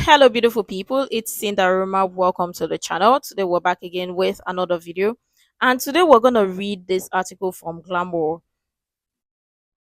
Hello, beautiful people. It's Cinderella. Welcome to the channel. Today, we're back again with another video. And today, we're going to read this article from Glamour,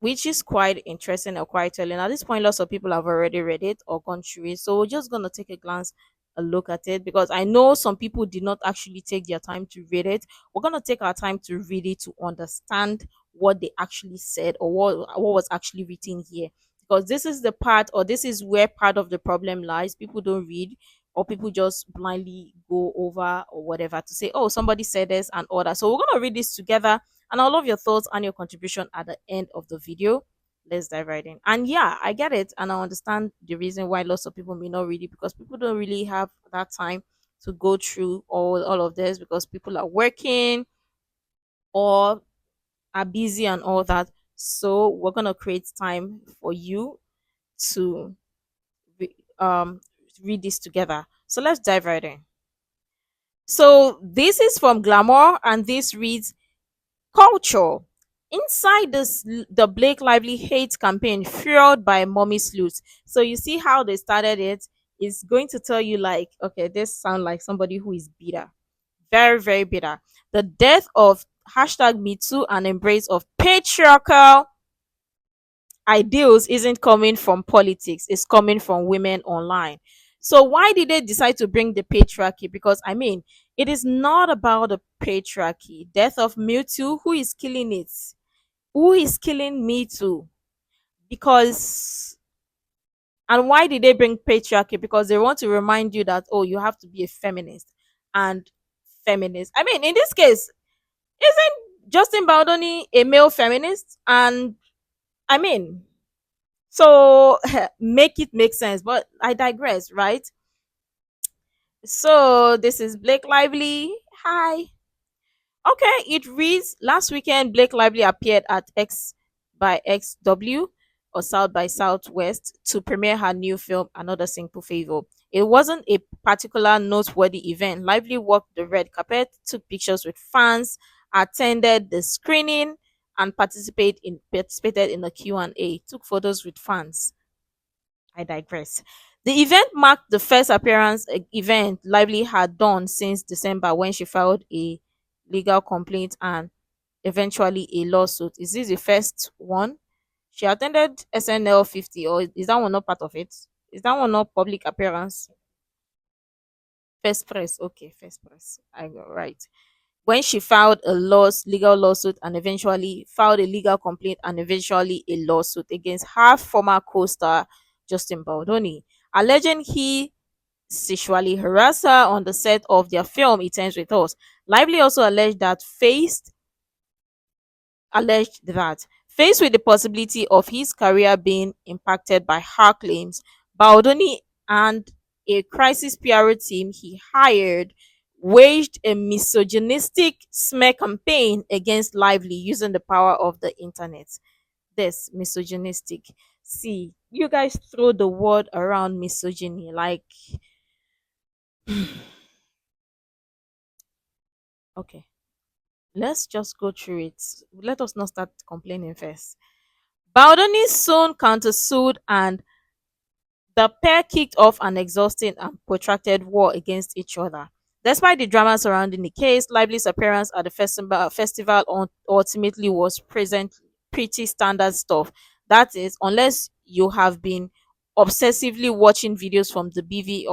which is quite interesting or quite telling. At this point, lots of people have already read it or gone through it. So, we're just going to take a glance, a look at it, because I know some people did not actually take their time to read it. We're going to take our time to read it to understand what they actually said or what was actually written here, because this is the part, or this is where part of the problem lies. People don't read, or people just blindly go over or whatever to say, oh, somebody said this and all that. So we're going to read this together, and I love your thoughts and your contribution at the end of the video. Let's dive right in. And yeah, I get it, and I understand the reason why lots of people may not read it, because people don't really have that time to go through all of this, because people are working or are busy and all that. So we're gonna create time for you to re- um read this together. So let's dive right in. So this is from Glamour, and this reads: Culture. Inside the Blake Lively hate campaign fueled by Mommy Sleuth. So you see how they started it is going to tell you, like, okay, this sound like somebody who is bitter. Very, very bitter. The death of hashtag Me Too and embrace of patriarchal ideals isn't coming from politics, it's coming from women online. So why did they decide to bring the patriarchy? Because I mean, it is not about the patriarchy. Death of Me Too, who is killing it? Who is killing Me Too? Because, and why did they bring patriarchy? Because they want to remind you that, oh, you have to be a feminist. And feminist, I mean, in this case, isn't Justin Baldoni a male feminist? And I mean, so make it make sense. But I digress, right? So this is Blake Lively. Hi. Okay, it reads: Last weekend, Blake Lively appeared at X by XW, or South by Southwest, to premiere her new film, Another Simple Favor. It wasn't a particular noteworthy event. Lively walked the red carpet, took pictures with fans, attended the screening, and participated in the Q&A, took photos with fans. I digress. The event marked the first appearance event Lively had done since December, when she filed a legal complaint and eventually a lawsuit. Is this the first one? She attended SNL 50, or is that one not part of it? Is that one not public appearance? First press. Okay, first press. I got right. When she filed a legal lawsuit and eventually filed a legal complaint and eventually a lawsuit against her former co-star Justin Baldoni, alleging he sexually harassed her on the set of their film It Ends With Us. Lively also alleged that, faced with the possibility of his career being impacted by her claims, Baldoni and a crisis PR team he hired waged a misogynistic smear campaign against Lively using the power of the internet. This misogynistic. See, you guys throw the word around misogyny like okay. Let's just go through it. Let us not start complaining first. Baldoni soon countersued, and the pair kicked off an exhausting and protracted war against each other. Despite the drama surrounding the case, Lively's appearance at the festival ultimately was present pretty standard stuff. That is, unless you have been obsessively watching videos from the BV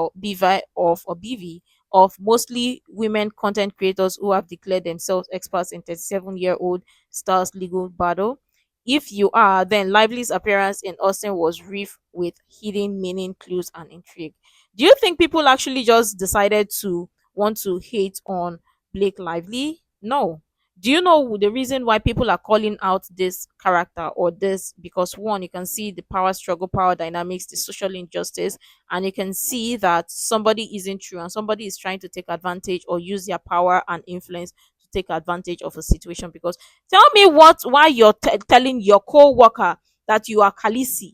of mostly women content creators who have declared themselves experts in 37-year-old stars legal battle. If you are, then Lively's appearance in Austin was rife with hidden meaning, clues, and intrigue. Do you think people actually just decided to want to hate on Blake Lively? No. Do you know the reason why people are calling out this character or this? Because one, you can see the power struggle, power dynamics, the social injustice, and you can see that somebody isn't true and somebody is trying to take advantage or use their power and influence to take advantage of a situation. Because tell me why you're telling your co-worker that you are Khaleesi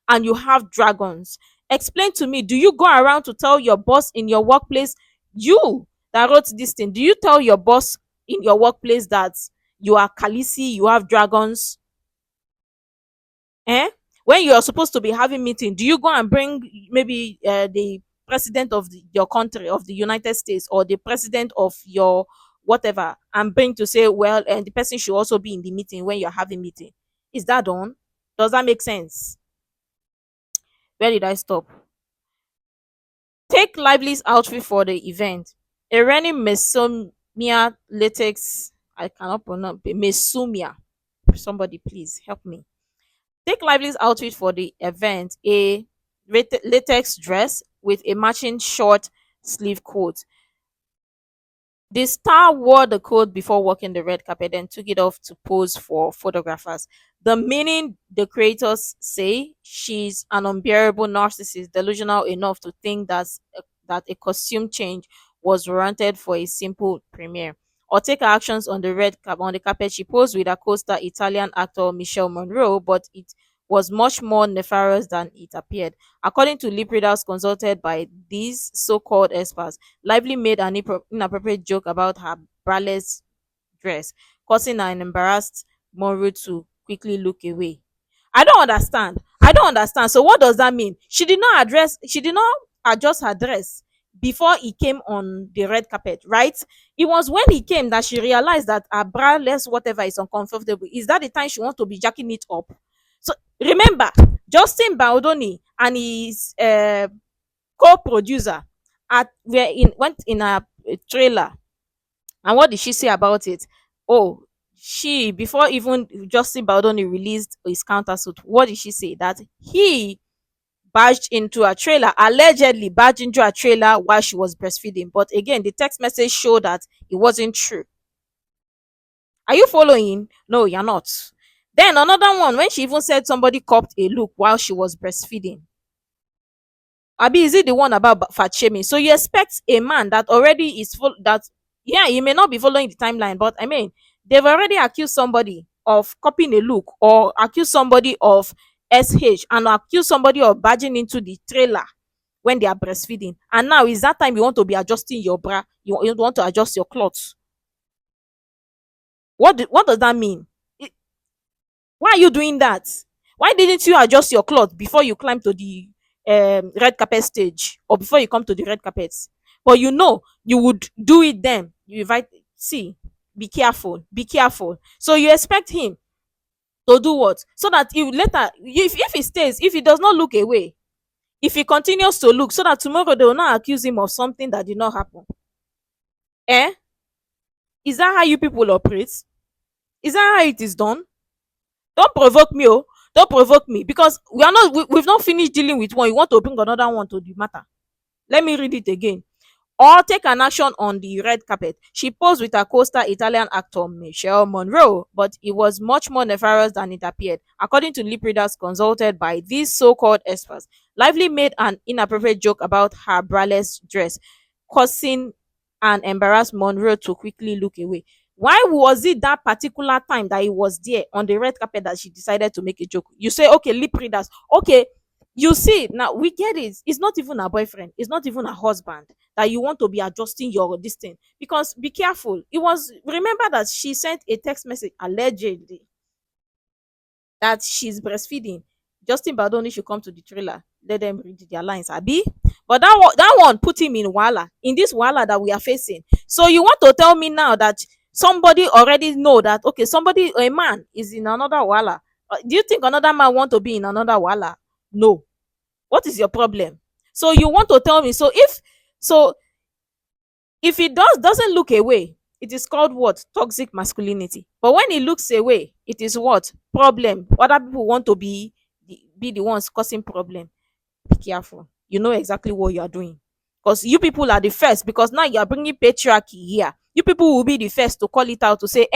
and you have dragons. Explain to me, do you go around to tell your boss in your workplace, you that wrote this thing, do you tell your boss in your workplace that you are Khaleesi, you have dragons? Eh? When you are supposed to be having meeting, do you go and bring maybe the president of your country, of the United States, or the president of your whatever, and bring to say, well, and the person should also be in the meeting when you're having meeting? Is that done? Does that make sense? Where did I stop? Take Lively's outfit for the event. Irene Mesomia latex. I cannot pronounce Mesumia. Somebody please help me. Take Lively's outfit for the event. A latex dress with a matching short sleeve coat. The star wore the coat before walking the red carpet and took it off to pose for photographers. The meaning, the creators say, she's an unbearable narcissist, delusional enough to think that a costume change was warranted for a simple premiere. Or take her actions on the carpet. She posed with her co-star Italian actor Michelle Monroe, but it was much more nefarious than it appeared. According to lip readers consulted by these so-called experts, Lively made an inappropriate joke about her braless dress, causing an embarrassed Monroe to quickly look away. I don't understand. I don't understand. So what does that mean? She did not adjust her dress before he came on the red carpet, right? It was when he came that she realized that her braless whatever is uncomfortable. Is that the time she wants to be jacking it up? So remember, Justin Baldoni and his co-producer went in a trailer, and what did she say about it? Oh, she, before even Justin Baldoni released his countersuit, what did she say? That he barged into a trailer, allegedly barged into a trailer while she was breastfeeding. But again, the text message showed that it wasn't true. Are you following? No, you're not. Then another one, when she even said somebody copped a look while she was breastfeeding. Abi, is it the one about fat shaming? So you expect a man that already is full that, yeah, he may not be following the timeline, but I mean, they've already accused somebody of copying a look, or accused somebody of SH, and accused somebody of barging into the trailer when they are breastfeeding. And now is that time you want to be adjusting your bra, you want to adjust your clothes. What does that mean? Why are you doing that? Why didn't you adjust your cloth before you climb to the red carpet stage, or before you come to the red carpet? But you know you would do it then. You invite, see, be careful, be careful. So you expect him to do what? So that if later, if he stays, if he does not look away, if he continues to look, so that tomorrow they will not accuse him of something that did not happen. Eh? Is that how you people operate? Is that how it is done? Don't provoke me, oh. Don't provoke me, because we've not finished dealing with one. You want to bring another one to the matter. Let me read it again. Or take an action on the red carpet. She posed with her co-star Italian actor Michelle Monroe, but it was much more nefarious than it appeared. According to lip readers consulted by these so-called experts, Lively made an inappropriate joke about her braless dress, causing an embarrassed Monroe to quickly look away. Why was it that particular time that he was there on the red carpet that she decided to make a joke? You say, okay, lip readers, okay, you see, now we get it. It's not even a boyfriend, it's not even a husband that you want to be adjusting your this thing. Because be careful. It was, remember that she sent a text message allegedly that she's breastfeeding. Justin Baldoni should come to the trailer. Let them read their lines, Abi. But that one put him in wala, in this wala that we are facing. So you want to tell me now that somebody already know that, okay, somebody, a man is in another wala? Do you think another man want to be in another wala? No. What is your problem? So you want to tell me, so if he doesn't look away, it is called what? Toxic masculinity. But when he looks away, it is what? Problem. Other people want to be the ones causing problem. Be careful. You know exactly what you are doing. Because you people are the first, because now you are bringing patriarchy here. You people will be the first to call it out, to say,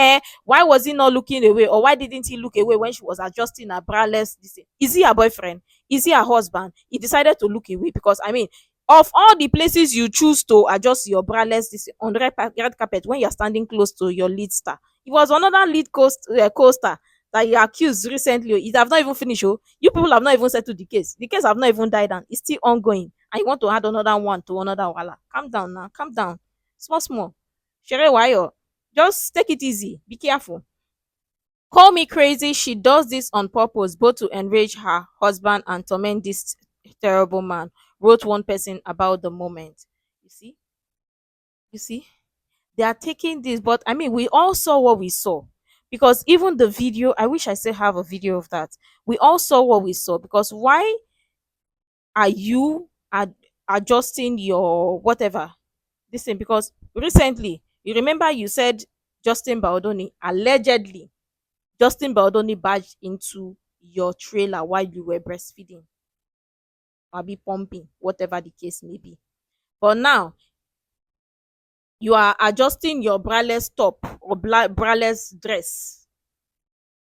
why was he not looking away? Or why didn't he look away when she was adjusting her braless? Is he a boyfriend? Is he a husband? He decided to look away because, I mean, of all the places you choose to adjust your braless on the red carpet when you're standing close to your lead star, it was another lead co-star that you accused recently. It have not even finished. Oh, you people have not even settled the case. The case have not even died down. It's still ongoing, and you want to add another one to another wala. Calm down now. Calm down. Small, small. Shere wayo. Just take it easy. Be careful. Call me crazy, she does this on purpose, both to enrage her husband and torment this terrible man, wrote one person about the moment. You see? You see? They are taking this, but I mean, we all saw what we saw. Because even the video, I wish I still have a video of that. We all saw what we saw. Because why are you adjusting your whatever? Listen, because recently, you remember you said Justin Baldoni allegedly Justin Baldoni barged into your trailer while you were breastfeeding or be pumping, whatever the case may be. But now you are adjusting your braless top or braless dress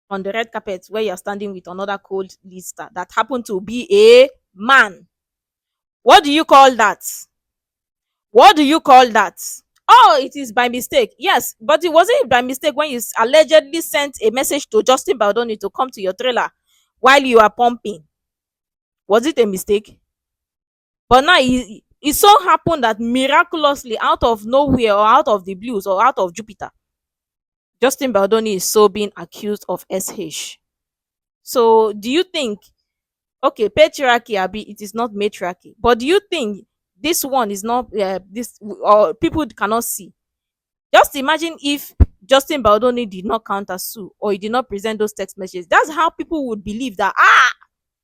on the red carpet where you're standing with another cold lister that happened to be a man. What do you call that? What do you call that? Oh, it is by mistake. Yes, but it wasn't by mistake when you allegedly sent a message to Justin Baldoni to come to your trailer while you are pumping. Was it a mistake? But now it so happened that miraculously, out of nowhere or out of the blues or out of Jupiter, Justin Baldoni is so being accused of SH. So do you think, okay, patriarchy, Abi, it is not matriarchy, but do you think this one is not this, or people cannot see? Just imagine if Justin Baldoni did not counter sue or he did not present those text messages. That's how people would believe that,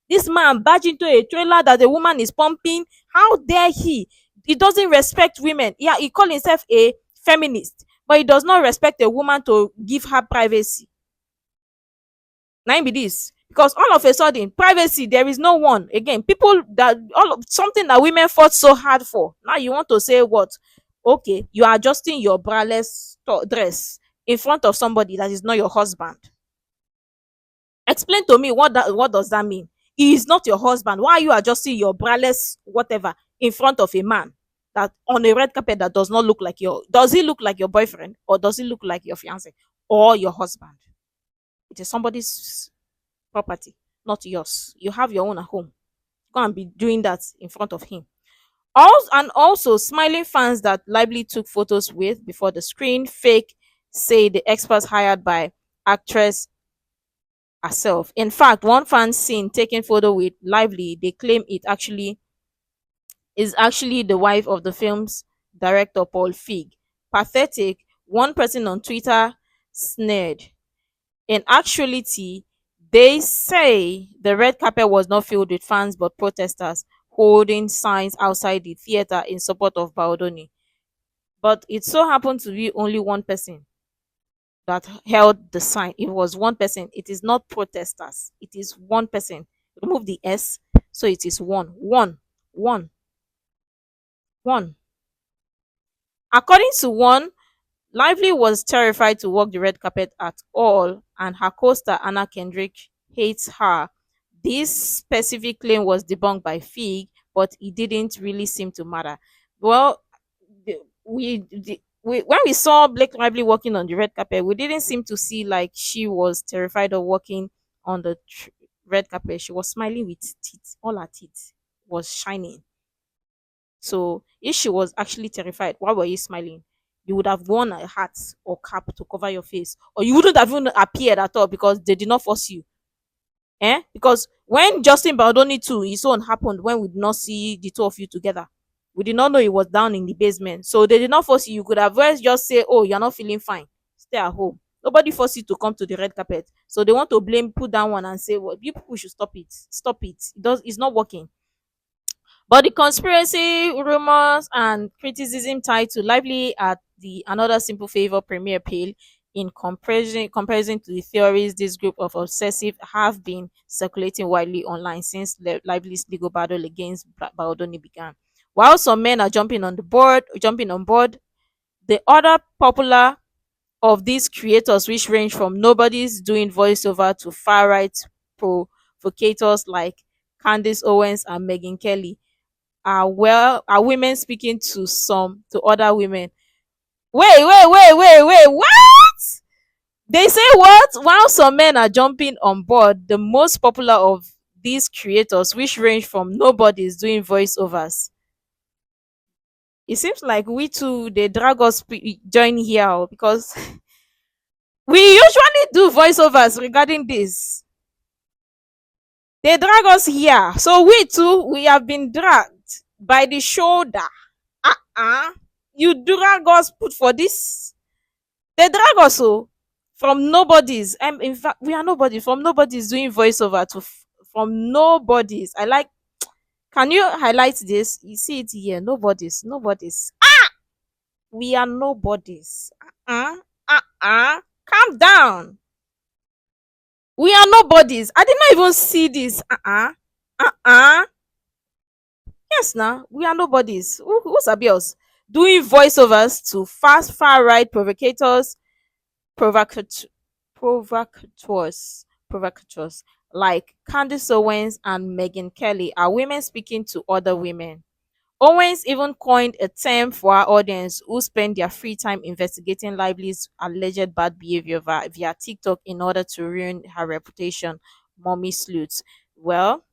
this man barged into a trailer that the woman is pumping. How dare he? He doesn't respect women. Yeah, he call himself a feminist, but he does not respect a woman to give her privacy. Now be this. Because all of a sudden, privacy, there is no one. Again, people that all of something that women fought so hard for. Now you want to say what? Okay, you are adjusting your braless dress in front of somebody that is not your husband. Explain to me what does that mean? He is not your husband. Why are you adjusting your braless whatever in front of a man that on a red carpet that does not look like your, does he look like your boyfriend or does he look like your fiance or your husband? It is somebody's property, not yours. You have your own at home. Go and be doing that in front of him. Also, smiling fans that Lively took photos with before the screen fake say the experts hired by actress herself. In fact, one fan seen taking photo with Lively, they claim it actually is actually the wife of the film's director Paul Feig. Pathetic, one person on Twitter sneered. In actuality, they say the red carpet was not filled with fans but protesters holding signs outside the theater in support of Baldoni. But it so happened to be only one person that held the sign. It was one person. It is not protesters. It is one person. Remove the S. So it is one. One. One. According to one, Lively was terrified to walk the red carpet at all, and her co-star Anna Kendrick hates her. This specific claim was debunked by Fig, but it didn't really seem to matter. Well, when we saw Blake Lively walking on the red carpet, we didn't seem to see like she was terrified of walking on the red carpet. She was smiling with teeth. All her teeth was shining. So if she was actually terrified, why were you smiling? You would have worn a hat or cap to cover your face, or you wouldn't have even appeared at all because they did not force you. Because when Justin Baldoni too, his own happened when we did not see the two of you together. We did not know he was down in the basement. So they did not force you. You could have just say, oh, you're not feeling fine. Stay at home. Nobody forced you to come to the red carpet. So they want to blame, put down one and say, well, you people should stop it. Stop it. It's not working. But the conspiracy rumors and criticism tied to Lively at the Another Simple Favor premiere pale in comparison to the theories this group of obsessive have been circulating widely online since Lively's legal battle against Baldoni began. While some men are jumping on board, the other popular of these creators, which range from nobodies doing voiceover to far right provocators like Candace Owens and Megan Kelly, are women speaking to other women. Wait, what? They say what? While some men are jumping on board, the most popular of these creators, which range from nobodies doing voiceovers. It seems like we too they drag us join here because We usually do voiceovers regarding this. They drag us here. So we too, we have been dragged by the shoulder. Uh-uh. You drag us put for this. They drag us from nobodies. In fact, we are nobody. From nobodies doing voiceover to from nobodies. I like. Can you highlight this? You see it here. Nobodies. Nobodies. We are nobodies. Calm down. We are nobodies. I did not even see this. Yes, now we are nobodies. Who's abuse? Doing voiceovers to fast far right provocators, provocat- provocateurs like Candace Owens and Megan Kelly are women speaking to other women. Owens even coined a term for our audience who spend their free time investigating Lively's alleged bad behavior via TikTok in order to ruin her reputation. Mommy sleuths. Well,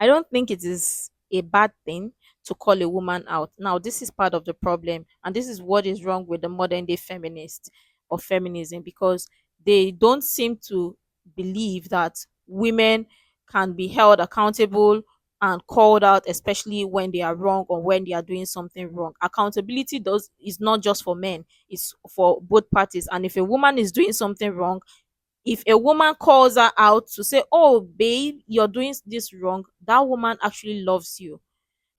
I don't think it is a bad thing to call a woman out. Now, this is part of the problem, and this is what is wrong with the modern day feminist or feminism because they don't seem to believe that women can be held accountable and called out, especially when they are wrong or when they are doing something wrong. Accountability does is not just for men; it's for both parties. And if a woman is doing something wrong, if a woman calls her out to say, "Oh, babe, you're doing this wrong," that woman actually loves you.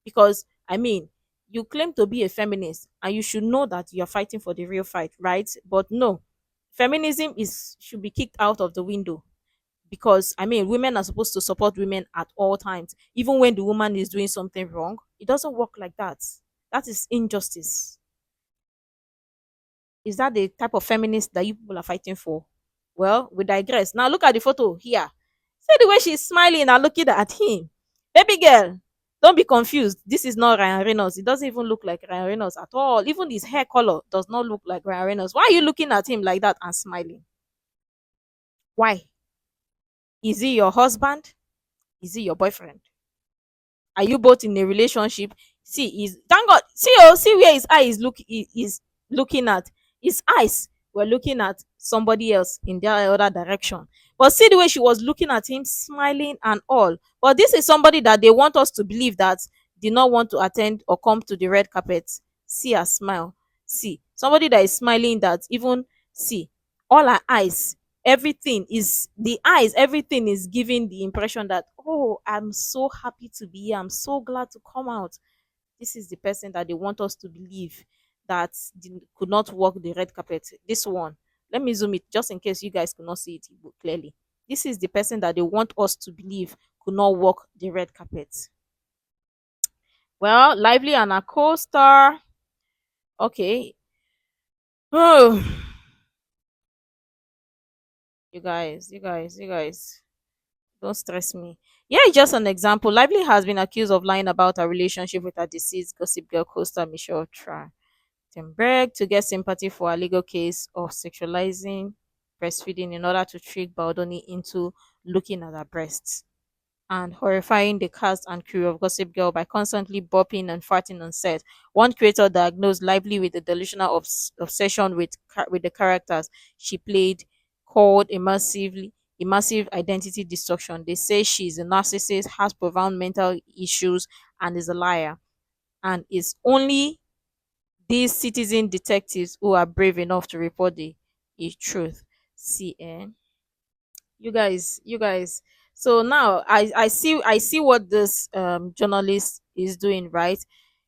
Because, I mean, you claim to be a feminist and you should know that you're fighting for the real fight, right? But no, feminism is should be kicked out of the window because, I mean, women are supposed to support women at all times, even when the woman is doing something wrong. It doesn't work like that. That is injustice. Is that the type of feminist that you people are fighting for? Well, we digress. Now look at the photo here. See the way she's smiling and looking at him. Baby girl, don't be confused. This is not Ryan Reynolds. It doesn't even look like Ryan Reynolds at all. Even his hair color does not look like Ryan Reynolds. Why are you looking at him like that and smiling? Why? Is he your husband? Is he your boyfriend? Are you both in a relationship? See, is thank God. See where his eye is looking at. His eyes were looking at somebody else in the other direction. But see the way she was looking at him, smiling and all. But this is somebody that they want us to believe that did not want to attend or come to the red carpet. See her smile. See somebody that is smiling that even see all her eyes everything is the eyes everything is giving the impression that, oh, I'm so happy to be here, I'm so glad to come out. This is the person that they want us to believe that could not walk the red carpet. This one, let me zoom it just in case you guys could not see it clearly. This is the person that they want us to believe could not walk the red carpet. Well, Lively and a co-star. Okay. Oh, you guys. Don't stress me. Yeah, it's just an example. Lively has been accused of lying about her relationship with her deceased Gossip Girl co-star Michelle Trachtenberg to get sympathy for her legal case of sexualizing breastfeeding in order to trick Baldoni into looking at her breasts and horrifying the cast and crew of Gossip Girl by constantly bopping and farting on set. One creator diagnosed Lively with a delusional obsession with the characters she played, called immersive identity destruction. They say she's a narcissist, has profound mental issues, and is a liar. And it's only these citizen detectives who are brave enough to report the truth. See, you guys, so now I see what this journalist is doing, right?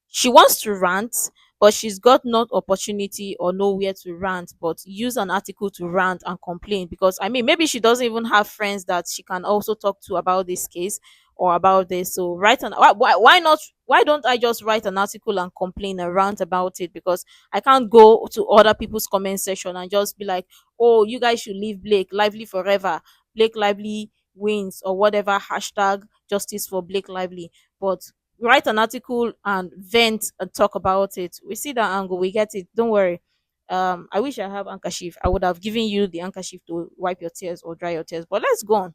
She wants to rant, but she's got no opportunity or nowhere to rant but use an article to rant and complain because, I mean, maybe she doesn't even have friends that she can also talk to about this case or about this. So why not, why don't I just write an article and complain and rant about it? Because I can't go to other people's comment section and just be like, oh, you guys should leave Blake Lively forever, Blake Lively wins, or whatever, hashtag justice for Blake Lively. But write an article and vent and talk about it. We see that angle, we get it. Don't worry. I wish I have handkerchief. I would have given you the handkerchief to wipe your tears or dry your tears. But let's go on.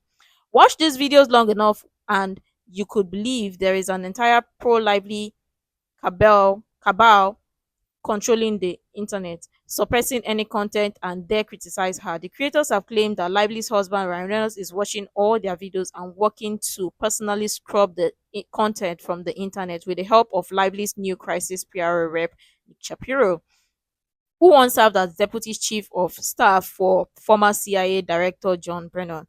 Watch these videos long enough, and you could believe there is an entire pro lively cabal controlling the internet. suppressing any content, and dare criticize her. The creators have claimed that Lively's husband Ryan Reynolds is watching all their videos and working to personally scrub the content from the internet with the help of Lively's new crisis PR rep, Nick Shapiro, who once served as deputy chief of staff for former CIA director John Brennan.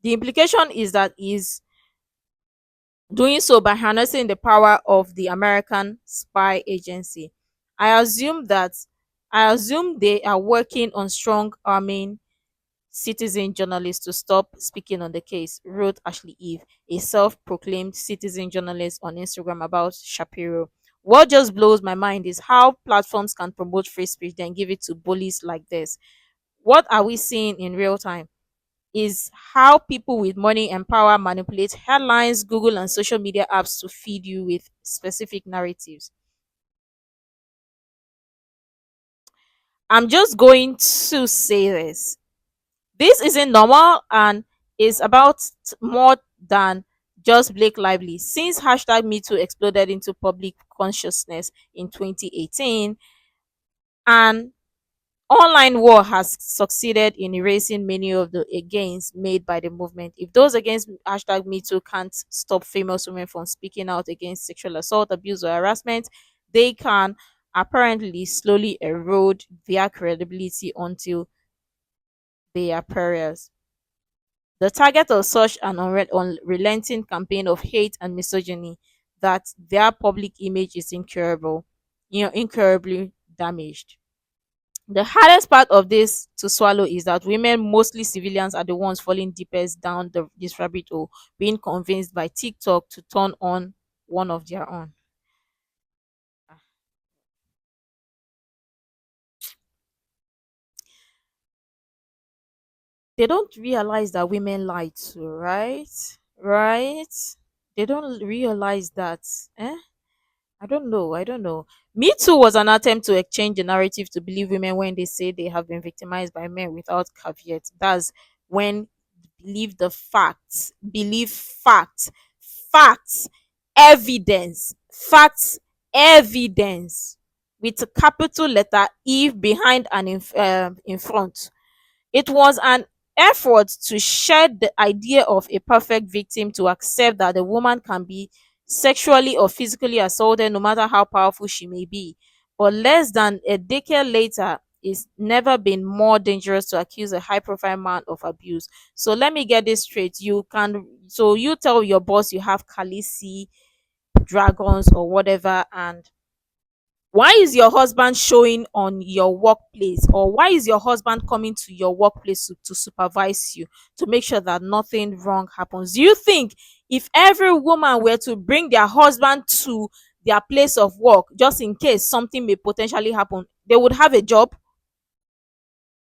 The implication is that he's doing so by harnessing the power of the American spy agency. I assume that I assume they are working on strong arming citizen journalists to stop speaking on the case, wrote Ashley Eve, a self-proclaimed citizen journalist on Instagram about Shapiro. What just blows my mind is how platforms can promote free speech then give it to bullies like this. What are we seeing in real time? Is how people with money and power manipulate headlines, Google, and social media apps to feed you with specific narratives. I'm just going to say this. This isn't normal and is about more than just Blake Lively. Since hashtag MeToo exploded into public consciousness in 2018, and online war has succeeded in erasing many of the gains made by the movement. If those against hashtag MeToo can't stop famous women from speaking out against sexual assault, abuse, or harassment, they can apparently slowly erode their credibility until they are pariahs. The target of such an unrelenting campaign of hate and misogyny that their public image is incurably damaged. The hardest part of this to swallow is that women, mostly civilians, are the ones falling deepest down this rabbit hole, being convinced by TikTok to turn on one of their own. They don't realize that women lie too, right? Right? They don't realize that. Eh? I don't know. I don't know. Me Too was an attempt to exchange the narrative to believe women when they say they have been victimized by men without caveat. That's when believe facts, facts, evidence, facts, evidence with a capital letter E behind and in front. It was an effort to shed the idea of a perfect victim to accept that a woman can be sexually or physically assaulted no matter how powerful she may be. But less than a decade later, it's never been more dangerous to accuse a high profile man of abuse. So let me get this straight. You tell your boss you have Khaleesi, dragons, or whatever, and why is your husband showing on your workplace, or why is your husband coming to your workplace to supervise you to make sure that nothing wrong happens? Do you think if every woman were to bring their husband to their place of work just in case something may potentially happen, they would have a job?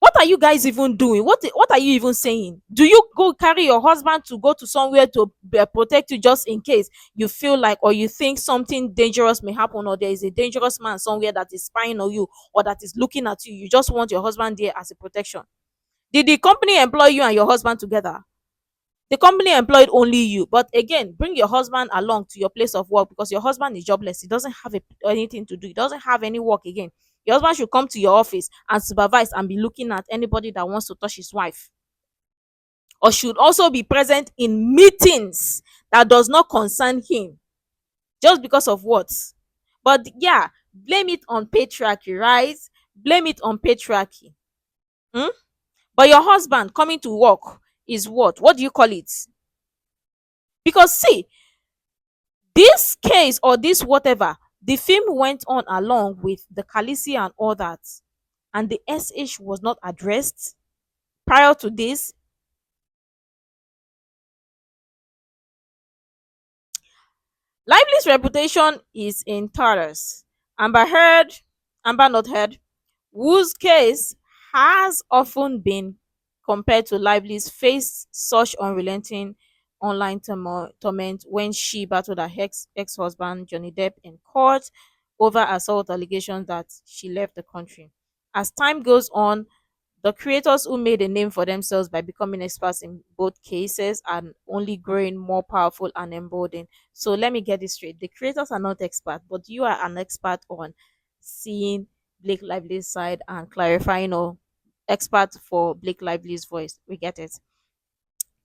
What are you guys even doing? What are you even saying? Do you go carry your husband to go to somewhere to protect you just in case you feel like or you think something dangerous may happen, or there is a dangerous man somewhere that is spying on you or that is looking at you? You just want your husband there as a protection. Did the company employ you and your husband together? The company employed only you. But again, bring your husband along to your place of work because your husband is jobless. He doesn't have anything to do. He doesn't have any work again. Your husband should come to your office and supervise and be looking at anybody that wants to touch his wife. Or should also be present in meetings that does not concern him. Just because of what? But yeah, blame it on patriarchy, right? Blame it on patriarchy. Hmm? But your husband coming to work is what? What do you call it? Because see, this case or this whatever, the film went on along with the Khaleesi and all that, and the SH was not addressed prior to this. Lively's reputation is in tatters. Amber Heard, Amber Not Heard, whose case has often been compared to Lively's, faced such unrelenting online torment when she battled her ex-husband Johnny Depp in court over assault allegations that she left the country. As time goes on, the creators who made a name for themselves by becoming experts in both cases are only growing more powerful and emboldened. So let me get this straight. The creators are not experts, but you are an expert on seeing Blake Lively's side and clarifying or expert for Blake Lively's voice. We get it.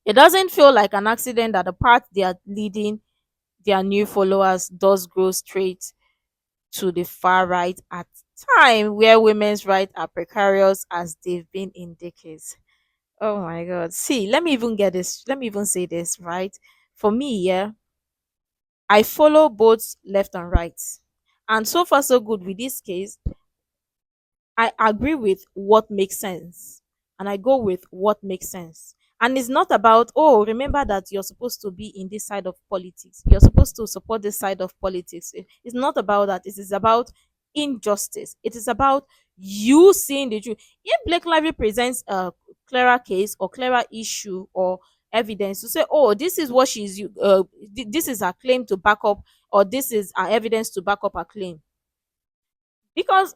It doesn't feel like an accident that the path they are leading their new followers does go straight to the far right at time where women's rights are precarious as they've been in decades. Oh my god. See, let me even get this. Let me even say this, right? For me, yeah, I follow both left and right. And so far so good with this case. I agree with what makes sense and I go with what makes sense. And it's not about, oh, remember that you're supposed to be in this side of politics. You're supposed to support this side of politics. It's not about that. It is about injustice. It is about you seeing the truth. If Blake Lively presents a clearer case or clearer issue or evidence to say, oh, this is what this is her claim to back up, or this is her evidence to back up her claim. Because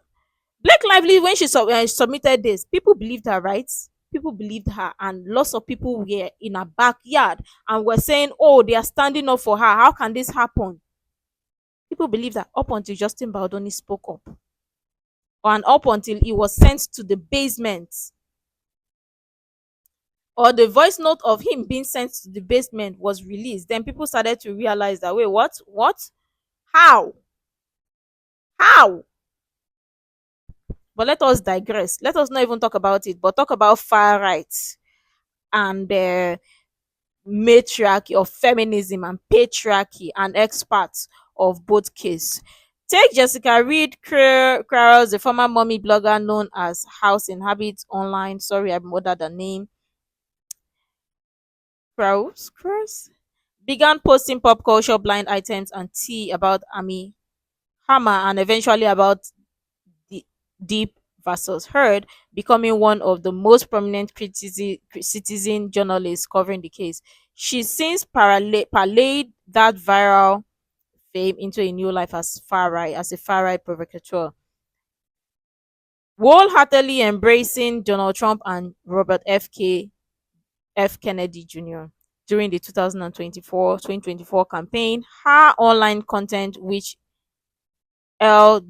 Blake Lively, when she submitted this, people believed her, right? People believed her, and lots of people were in her backyard and were saying, "Oh, they are standing up for her. How can this happen?" People believed her up until Justin Baldoni spoke up, and up until he was sent to the basement, or the voice note of him being sent to the basement was released. Then people started to realize that, wait, what, how, how? But let us digress. Let us not even talk about it, but talk about far right and matriarchy of feminism and patriarchy and experts of both cases. Take Jessica Reed Krauss, the former mommy blogger known as House in Habits Online. Sorry, I murdered the name. Krauss began posting pop culture blind items and tea about Amy Hammer and eventually about the Deep versus Heard, becoming one of the most prominent citizen journalists covering the case. She's since parlayed that viral fame into a new life as a far right provocateur, wholeheartedly embracing Donald Trump and Robert F. Kennedy Jr. During the 2024 campaign. Her online content, which L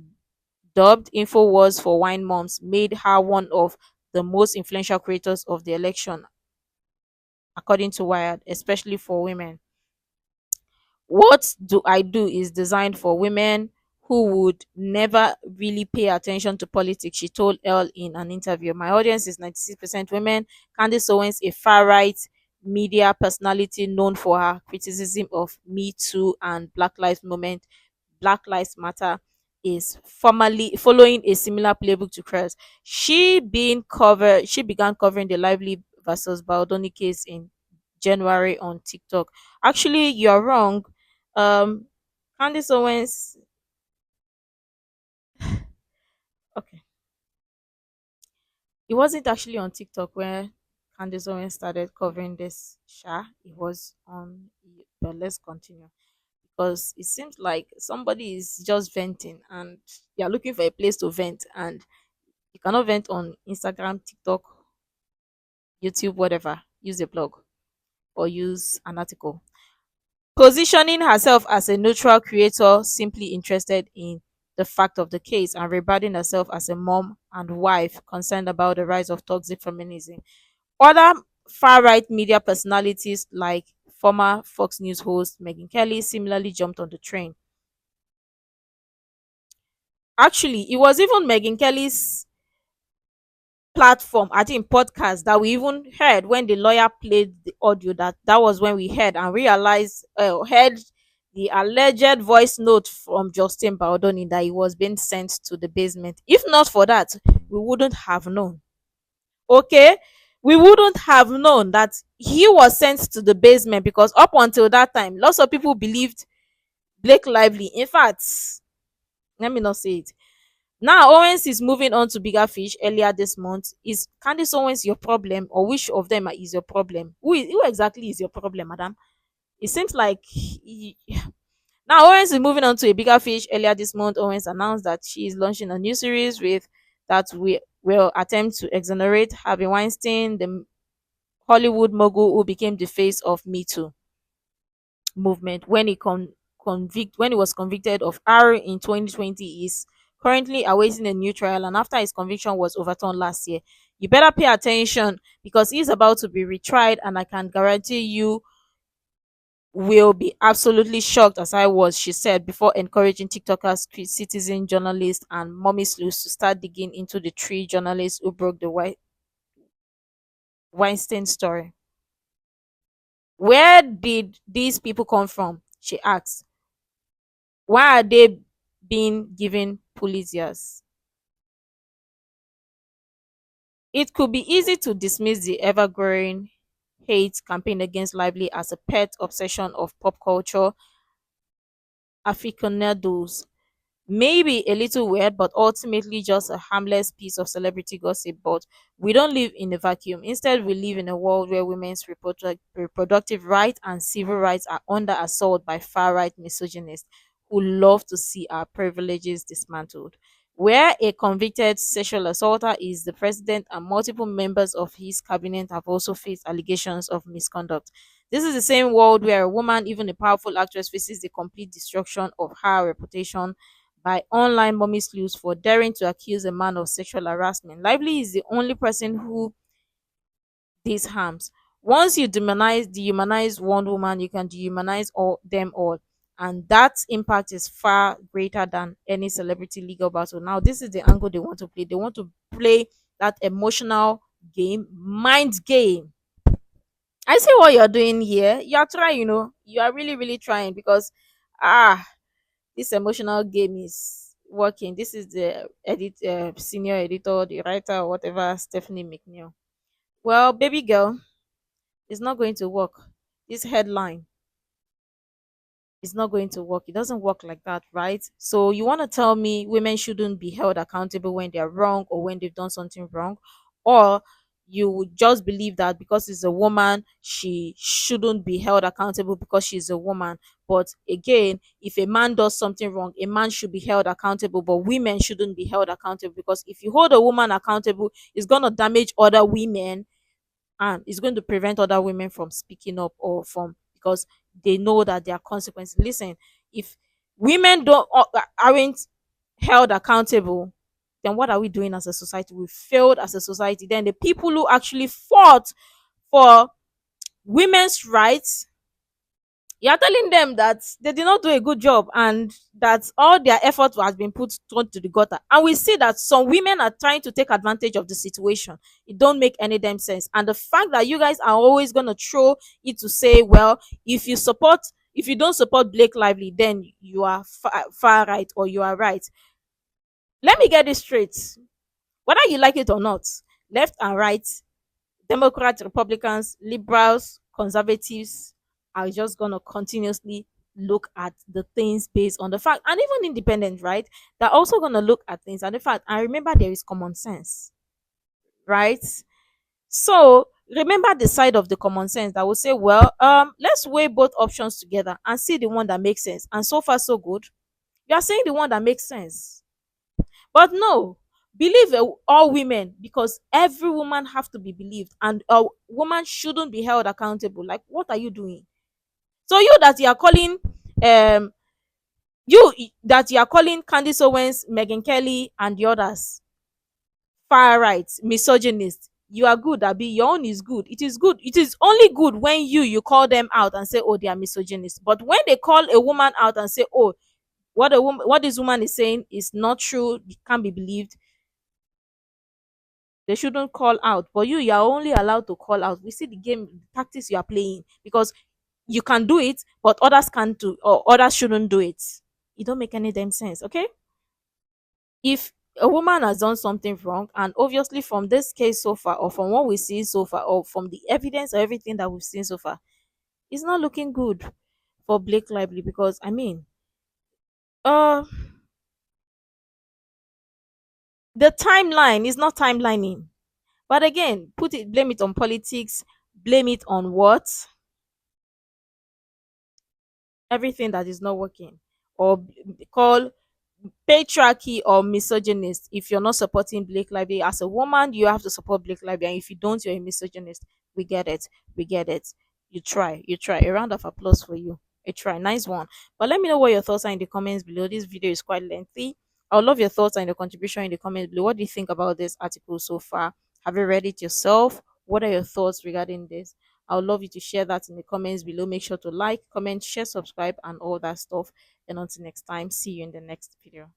dubbed InfoWars for Wine Moms, made her one of the most influential creators of the election, according to Wired, especially for women. What Do I Do is designed for women who would never really pay attention to politics, she told Elle in an interview. My audience is 96% women. Candice Owens, a far right media personality known for her criticism of Me Too and Black Lives Matter, is formally following a similar playbook to Crest. She began covering the Lively versus Baldoni case in January on TikTok. Actually, you're wrong. Um, Candice Owens. Okay, it wasn't actually on TikTok where Candice Owens started covering this. It was on. But let's continue because it seems like somebody is just venting and you're looking for a place to vent, and you cannot vent on Instagram, TikTok, YouTube, whatever. Use a blog or use an article. Positioning herself as a neutral creator, simply interested in the fact of the case, and regarding herself as a mom and wife concerned about the rise of toxic feminism. Other far right media personalities, like former Fox News host Megyn Kelly, similarly jumped on the train. Actually, it was even Megyn Kelly's platform, I think podcast, that we even heard when the lawyer played the audio. That was when we heard and realized, heard the alleged voice note from Justin Baldoni that he was being sent to the basement. If not for that, we wouldn't have known. Okay, we wouldn't have known that he was sent to the basement, because up until that time, lots of people believed Blake Lively. In fact, let me not say it. Now Owens is moving on to bigger fish earlier this month. Is Candice Owens your problem, or which of them is your problem? Who exactly is your problem, madam? It seems like now Owens is moving on to a bigger fish. Earlier this month, Owens announced that she is launching a new series with that we will attempt to exonerate Harvey Weinstein, the Hollywood mogul who became the face of Me Too movement when he was convicted of R in 2020. Is currently awaiting a new trial, and after his conviction was overturned last year. You better pay attention because he's about to be retried, and I can guarantee you will be absolutely shocked as I was, she said, before encouraging TikTokers, citizen journalists, and mommy sleuths to start digging into the three journalists who broke the Weinstein story. Where did these people come from? She asked. Why are they being given Pulitzers? It could be easy to dismiss the ever growing hate campaign against Lively as a pet obsession of pop culture aficionados. Maybe a little weird, but ultimately just a harmless piece of celebrity gossip. But we don't live in a vacuum. Instead, we live in a world where women's reproductive rights and civil rights are under assault by far right misogynists who love to see our privileges dismantled. Where a convicted sexual assaulter is the president and multiple members of his cabinet have also faced allegations of misconduct. This is the same world where a woman, even a powerful actress, faces the complete destruction of her reputation by online mommy sleuths for daring to accuse a man of sexual harassment. Lively is the only person who this harms. Once you dehumanize one woman, you can dehumanize all them all. And that impact is far greater than any celebrity legal battle. Now, this is the angle they want to play. They want to play that emotional game, mind game. I see what you're doing here. You're trying, you are really, really trying because ah this emotional game is working. This is the senior editor, the writer, or whatever, Stephanie McNeil. Well, baby girl, it's not going to work. This headline is not going to work. It doesn't work like that, right? So you want to tell me women shouldn't be held accountable when they're wrong or when they've done something wrong, or you would just believe that because it's a woman, she shouldn't be held accountable because she's a woman. But again, if a man does something wrong, a man should be held accountable, but women shouldn't be held accountable because if you hold a woman accountable, it's going to damage other women and it's going to prevent other women from speaking up or from because they know that there are consequences. Listen, if women aren't held accountable, then what are we doing as a society? We failed as a society. Then the people who actually fought for women's rights, you're telling them that they did not do a good job and that all their effort has been put thrown to the gutter. And we see that some women are trying to take advantage of the situation. It don't make any damn sense. And the fact that you guys are always gonna throw it to say, well, if you don't support Blake Lively, then you are far right or you are right. Let me get this straight. Whether you like it or not, left and right, Democrats, Republicans, liberals, conservatives are just going to continuously look at the things based on the fact, and even independent, right? They're also going to look at things and the fact. And remember, there is common sense, right? So remember the side of the common sense that will say, well, let's weigh both options together and see the one that makes sense. And so far, so good. You are saying the one that makes sense. But no, believe all women because every woman have to be believed and a woman shouldn't be held accountable. Like, what are you doing? So you that you are calling um you are calling Candice Owens, Megan Kelly, and the others far right, misogynist. You are good, Abi. Your own is good. It is good. It is only good when you call them out and say, oh, they are misogynist. But when they call a woman out and say, oh, what this woman is saying is not true, it can't be believed, they shouldn't call out. But you are only allowed to call out. We see the game the tactics you are playing because you can do it, but others can't do or others shouldn't do it. It don't make any damn sense, okay? If a woman has done something wrong, and obviously from this case so far, or from what we see so far, or from the evidence or everything that we've seen so far, it's not looking good for Blake Lively because I mean, uh the timeline is not timelining. But again, blame it on politics, blame it on what? Everything that is not working. Or call patriarchy or misogynist if you're not supporting Blake Lively. As a woman, you have to support Blake Lively. And if you don't, you're a misogynist. We get it. We get it. You try. You try. A round of applause for you. A try. Nice one. But let me know what your thoughts are in the comments below. This video is quite lengthy. I would love your thoughts and your contribution in the comments below. What do you think about this article so far? Have you read it yourself? What are your thoughts regarding this? I would love you to share that in the comments below. Make sure to like, comment, share, subscribe, and all that stuff. And until next time, see you in the next video.